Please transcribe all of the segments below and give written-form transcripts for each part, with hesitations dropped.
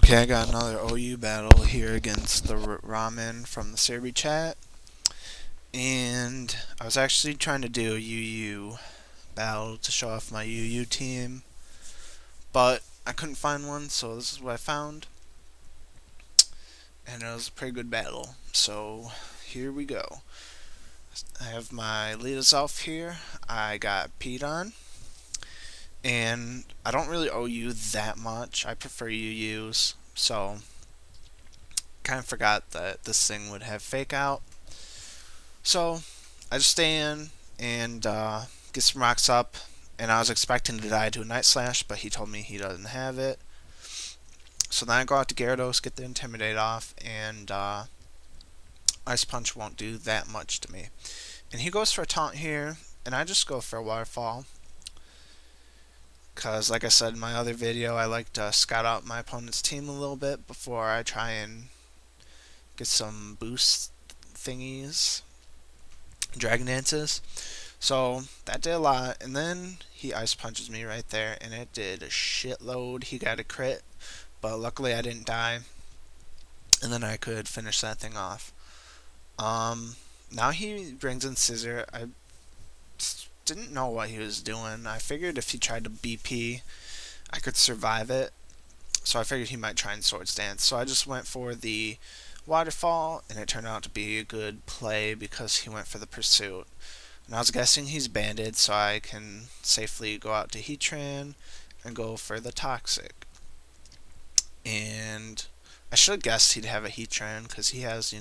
Okay, I got another OU battle here against the ramen from the serebii chat, and I was actually trying to do a UU battle to show off my UU team, but I couldn't find one, so this is what I found, and it was a pretty good battle. So here we go. I have my lead self here. I got Heatran, and I don't really OU that much. I prefer UUs, so kind of forgot that this thing would have fake out. So I just stay in and get some rocks up, and I was expecting to die to a Night Slash, but he told me he doesn't have it. So then I go out to Gyarados, get the Intimidate off, and Ice Punch won't do that much to me. And he goes for a taunt here, and I just go for a Waterfall. Because, like I said in my other video, I like to scout out my opponent's team a little bit before I try and get some boost thingies, Dragon Dances. So that did a lot, and then he Ice Punches me right there, and it did a shitload. He got a crit, but luckily I didn't die, and then I could finish that thing off. Now he brings in Scissor. I didn't know what he was doing. I figured if he tried to BP, I could survive it, so I figured he might try and Swords Dance. So I just went for the Waterfall, and it turned out to be a good play because he went for the Pursuit. And I was guessing he's banded, so I can safely go out to Heatran and go for the Toxic. And I should have guessed he'd have a Heatran because he has,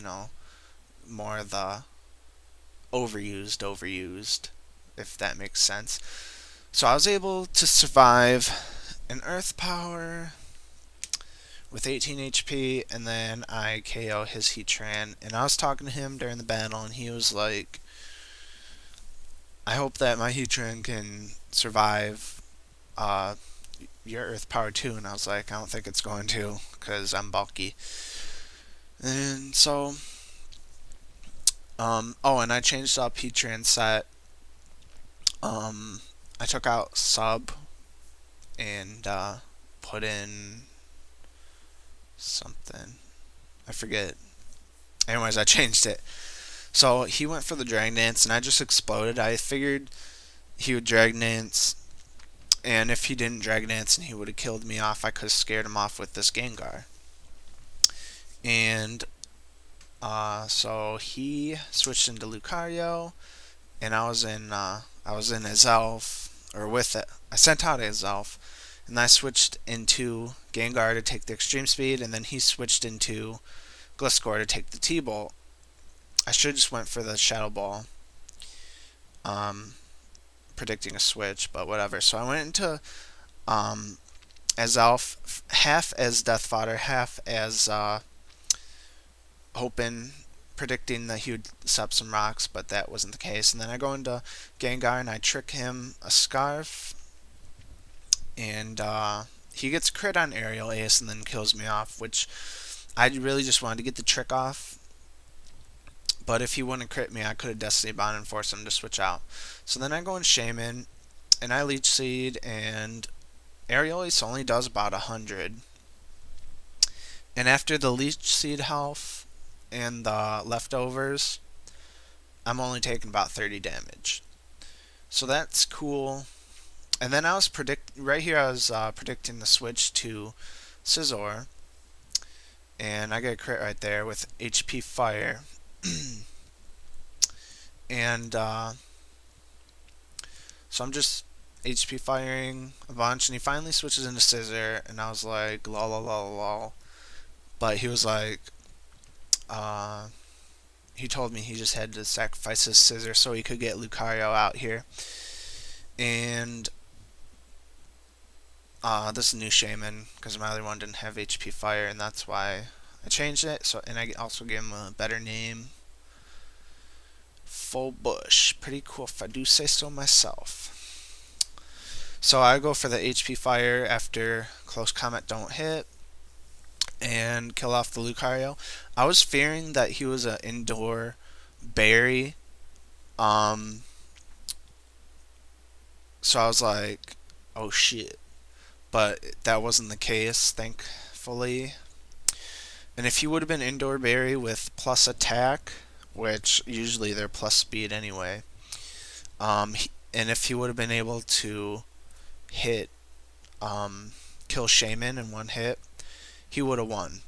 more of the overused, if that makes sense. So I was able to survive an earthpower with 18 HP, and then I KO his Heatran. And I was talking to him during the battle, and he was like, I hope that my Heatran can survive your Earth Power too. And I was like, I don't think it's going to, because I'm bulky. And so, oh, and I changed up Heatran set. I took out Sub and put in something. I forget. Anyways, I changed it. So he went for the Dragon Dance, and I just exploded. I figured he would Dragon Dance, and if he didn't Dragon Dance and he would have killed me off, I could have scared him off with this Gengar. And so he switched into Lucario, and I was in his Elf, or with it. I sent out his Elf, and I switched into Gengar to take the Extreme Speed, and then he switched into Gliscor to take the T-Bolt. I should have just went for the Shadow Ball, predicting a switch, but whatever. So I went into as Elf, half as Death Fodder, half as hoping, predicting that he would accept some rocks, but that wasn't the case. And then I go into Gengar and I trick him a Scarf, and he gets crit on Aerial Ace and then kills me off, which I really just wanted to get the trick off. But if he wouldn't crit me, I could have Destiny Bond and forced him to switch out. So then I go in Shaman, and I Leech Seed, and Aerial Ace only does about 100. And after the Leech Seed health and the leftovers, I'm only taking about 30 damage. So that's cool. And then I was right here I was predicting the switch to Scizor, and I get a crit right there with HP Fire. And so I'm just HP firing a bunch, and he finally switches into Scissor, and I was like, lol, lol, lol, lol. But he was like, he told me he just had to sacrifice his Scissor so he could get Lucario out here. And this is a new Shaman, because my other one didn't have HP Fire, and that's why I changed it. So, and I also gave him a better name. Full Bush. Pretty cool if I do say so myself. So I go for the HP Fire after Close Combat don't hit and kill off the Lucario. I was fearing that he was an indoor berry. So I was like, oh shit. But that wasn't the case, thankfully. fully. And if he would have been indoor berry with plus attack, which usually they're plus speed anyway, and if he would have been able to hit kill Shaman in one hit, he would have won.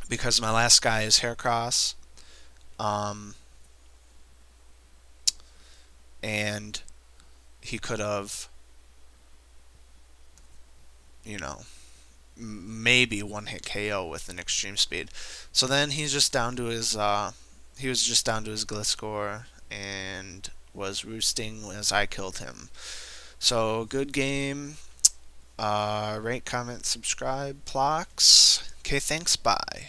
Because my last guy is Heracross, and he could have, you know, maybe one hit KO with an extreme speed. So then he's just down to his he was just down to his Gliscor and was roosting as I killed him. So good game. Rate, comment, subscribe, Plox. Okay, thanks, bye.